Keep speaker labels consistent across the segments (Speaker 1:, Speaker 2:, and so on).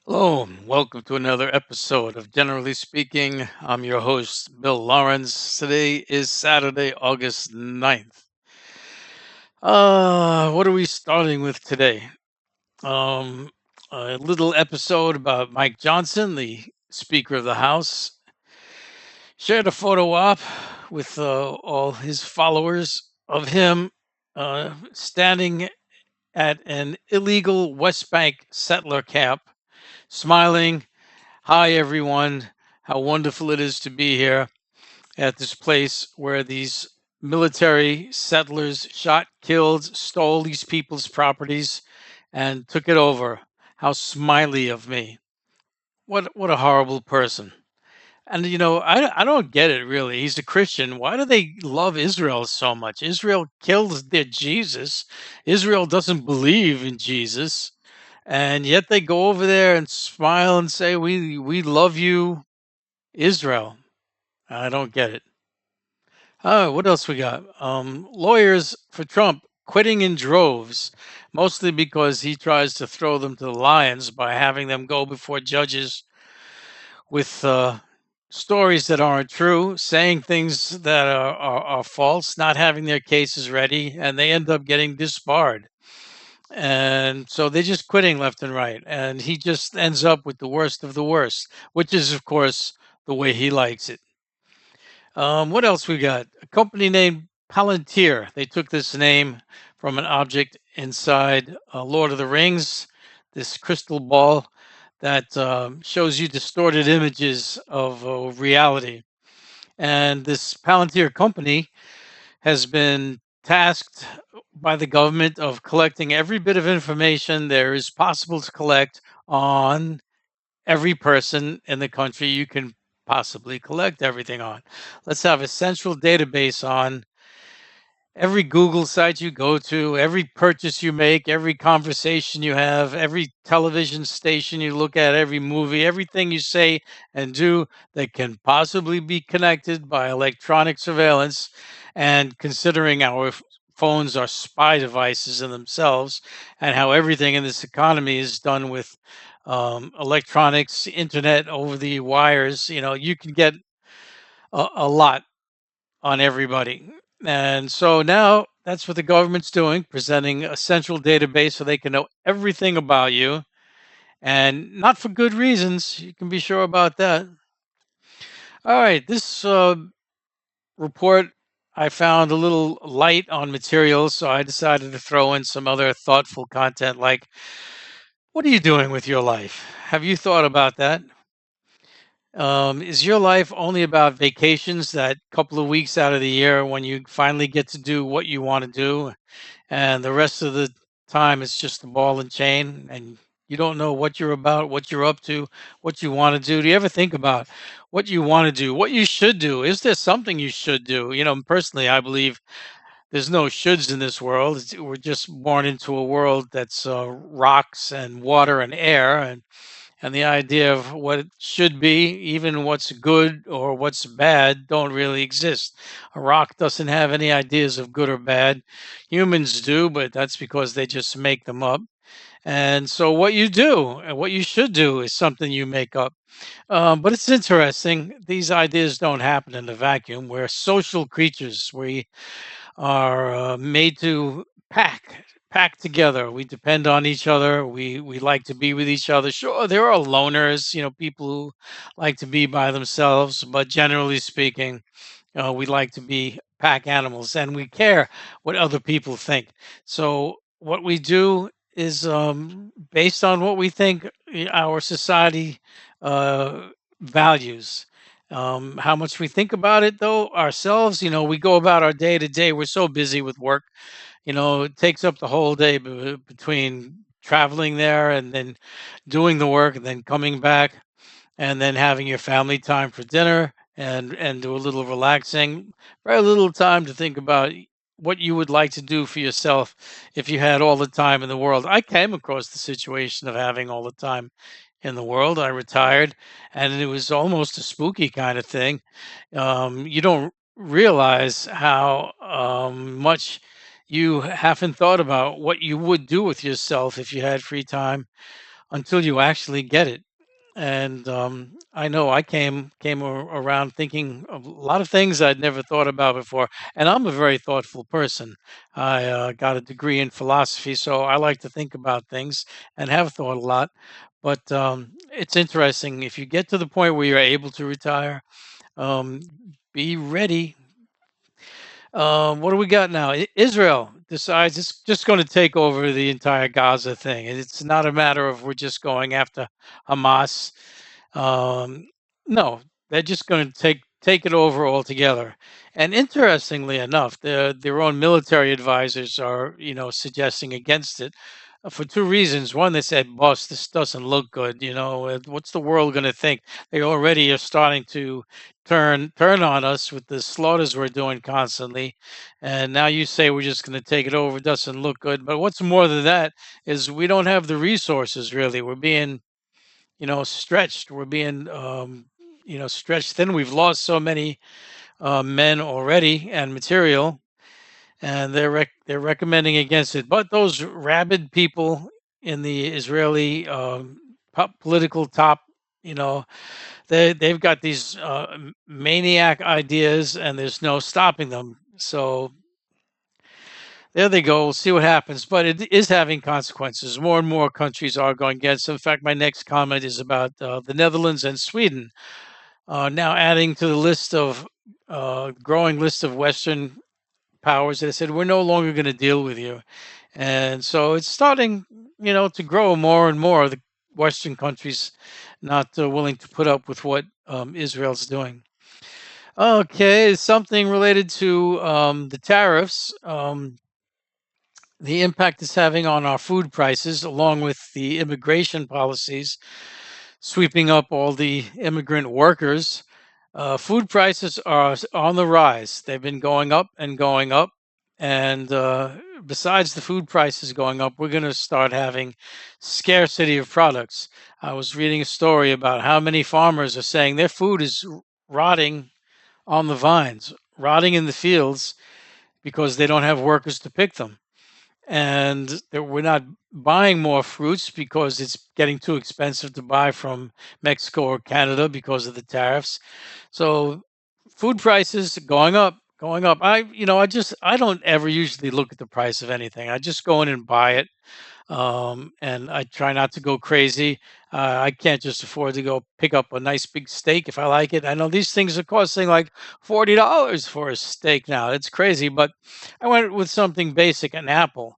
Speaker 1: Hello, and welcome to another episode of Generally Speaking. I'm your host, Bill Lawrence. Today is Saturday, August 9th. What are we starting with today? Um, a little episode about Mike Johnson, the Speaker of the House, shared a photo op with all his followers of him standing at an illegal West Bank settler camp, smiling. Hi, everyone. How wonderful it is to be here at this place where these military settlers shot, killed, stole these people's properties, and took it over. How smiley of me. What a horrible person. And I don't get it really. He's a Christian. Why do they love Israel so much? Israel killed their Jesus. Israel doesn't believe in Jesus. And yet they go over there and smile and say, "We love you, Israel." I don't get it. Oh, what else we got? Lawyers for Trump quitting in droves, mostly because he tries to throw them to the lions by having them go before judges with stories that aren't true, saying things that are false, not having their cases ready, and they end up getting disbarred. And so they're just quitting left and right. And he just ends up with the worst of the worst, which is, of course, the way he likes it. What else we got? A company named Palantir. They took this name from an object inside Lord of the Rings, this crystal ball that shows you distorted images of reality. And this Palantir company has been tasked by the government of collecting every bit of information there is possible to collect on every person in the country you can possibly collect everything on. Let's have a central database on every Google site you go to, every purchase you make, every conversation you have, every television station you look at, every movie, everything you say and do that can possibly be connected by electronic surveillance. And considering our phones are spy devices in themselves, and how everything in this economy is done with electronics, internet over the wires, you can get a lot on everybody. And so now that's what the government's doing, presenting a central database so they can know everything about you, and not for good reasons. You can be sure about that. All right, this report, I found a little light on materials, so I decided to throw in some other thoughtful content like, what are you doing with your life? Have you thought about that? Is your life only about vacations, that couple of weeks out of the year when you finally get to do what you want to do, and the rest of the time it's just a ball and chain, and you don't know what you're about, what you're up to, what you want to do? Do you ever think about what you want to do, what you should do? Is there something you should do? Personally, I believe there's no shoulds in this world. We're just born into a world that's rocks and water and air, and the idea of what it should be, even what's good or what's bad, don't really exist. A rock doesn't have any ideas of good or bad. Humans do, but that's because they just make them up. And so, what you do and what you should do is something you make up. But it's interesting. These ideas don't happen in a vacuum. We're social creatures. We are made to pack together. We depend on each other. We like to be with each other. Sure, there are loners, people who like to be by themselves, but generally speaking, we like to be pack animals, and we care what other people think. So what we do is based on what we think our society uh, values. How much we think about it, though, ourselves, we go about our day to day. We're so busy with work, it takes up the whole day between traveling there and then doing the work and then coming back and then having your family time for dinner and do a little relaxing. Very little time to think about what you would like to do for yourself if you had all the time in the world. I came across the situation of having all the time in the world. I retired, and it was almost a spooky kind of thing. You don't realize how much you haven't thought about what you would do with yourself if you had free time, until you actually get it. And I know I around thinking of a lot of things I'd never thought about before. And I'm a very thoughtful person. I got a degree in philosophy, so I like to think about things and have thought a lot. But it's interesting if you get to the point where you're able to retire. Um, be ready. What do we got now? Israel decides it's just going to take over the entire Gaza thing. It's not a matter of we're just going after Hamas. Um, no, they're just going to take it over altogether. And interestingly enough, their own military advisors are, suggesting against it for two reasons. One, they said, "Boss, this doesn't look good. What's the world going to think?" They already are starting to turn on us with the slaughters we're doing constantly, and now you say we're just going to take it over. It doesn't look good. But what's more than that is we don't have the resources. Really, we're being stretched. We're being, stretched thin. We've lost so many men already and material, and they're recommending against it. But those rabid people in the Israeli political top, you know, they've got these maniac ideas, and there's no stopping them. So there they go. We'll see what happens, but it is having consequences. More and more countries are going against. In fact, my next comment is about the Netherlands and Sweden now adding to the list of growing list of Western powers that said we're no longer going to deal with you, and so it's starting, to grow more and more. The Western countries not willing to put up with what Israel's doing. Okay, something related to the tariffs. The impact it's having on our food prices, along with the immigration policies sweeping up all the immigrant workers. Food prices are on the rise. They've been going up and going up. And besides the food prices going up, we're going to start having scarcity of products. I was reading a story about how many farmers are saying their food is rotting on the vines, rotting in the fields because they don't have workers to pick them, and we're not buying more fruits because it's getting too expensive to buy from Mexico or Canada because of the tariffs. So food prices going up, going up. I don't ever usually look at the price of anything. I just go in and buy it, and I try not to go crazy. I can't just afford to go pick up a nice big steak if I like it. I know these things are costing like $40 for a steak now. It's crazy, but I went with something basic, an apple.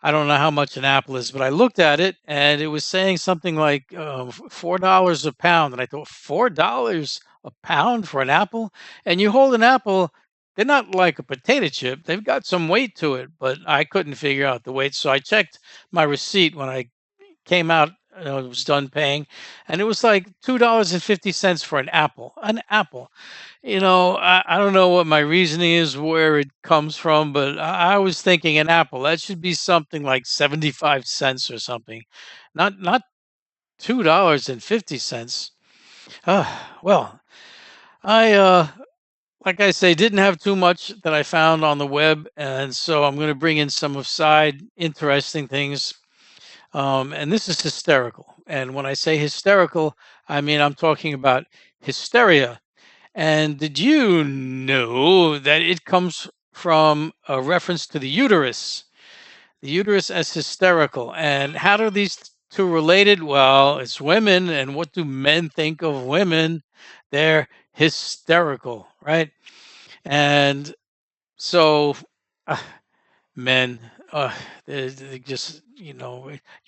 Speaker 1: I don't know how much an apple is, but I looked at it and it was saying something like $4 a pound, and I thought $4 a pound for an apple. And you hold an apple, they're not like a potato chip. They've got some weight to it, but I couldn't figure out the weight. So I checked my receipt when I came out, was done paying, and it was like $2.50 for an apple. An apple. I don't know what my reasoning is, where it comes from, but I was thinking an apple that should be something like 75 cents or something, not $2.50. Well, I like I say, didn't have too much that I found on the web, and so I'm going to bring in some of side interesting things. And this is hysterical. And when I say hysterical, I mean I'm talking about hysteria. And did you know that it comes from a reference to the uterus? The uterus as hysterical. And how are these two related? Well, it's women. And what do men think of women? They're hysterical, right? And so, uh, men, they just, you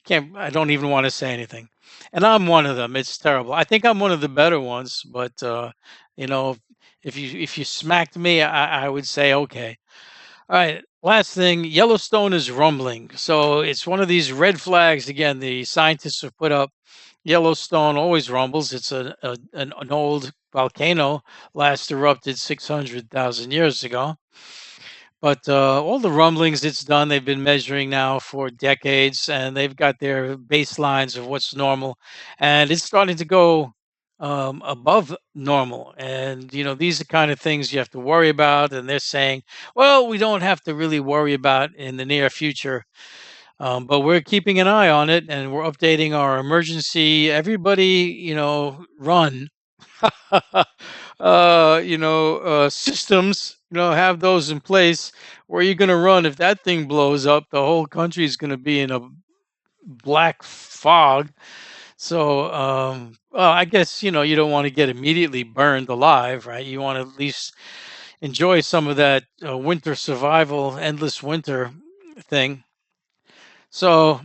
Speaker 1: can't, I don't even want to say anything. And I'm one of them. It's terrible. I think I'm one of the better ones, but, you know, if you smacked me, I would say, okay. All right. Last thing, Yellowstone is rumbling. So it's one of these red flags. Again, the scientists have put up Yellowstone always rumbles. It's an old volcano, last erupted 600,000 years ago. But all the rumblings it's done, they've been measuring now for decades, and they've got their baselines of what's normal, and it's starting to go above normal. And these are kind of things you have to worry about. And they're saying, well, we don't have to really worry about in the near future. But we're keeping an eye on it, and we're updating our emergency. Everybody, run. Systems. Have those in place. Where you're going to run if that thing blows up? The whole country is going to be in a black fog. So, well, I guess you don't want to get immediately burned alive, right? You want to at least enjoy some of that winter survival, endless winter thing. So,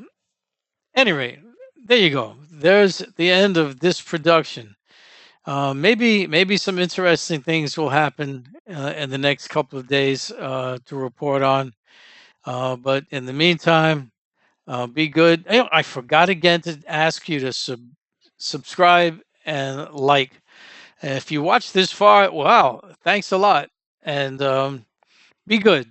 Speaker 1: anyway, there you go. There's the end of this production. Maybe some interesting things will happen in the next couple of days to report on. But in the meantime, be good. I forgot again to ask you to subscribe and like. And if you watch this far, wow, thanks a lot. And be good.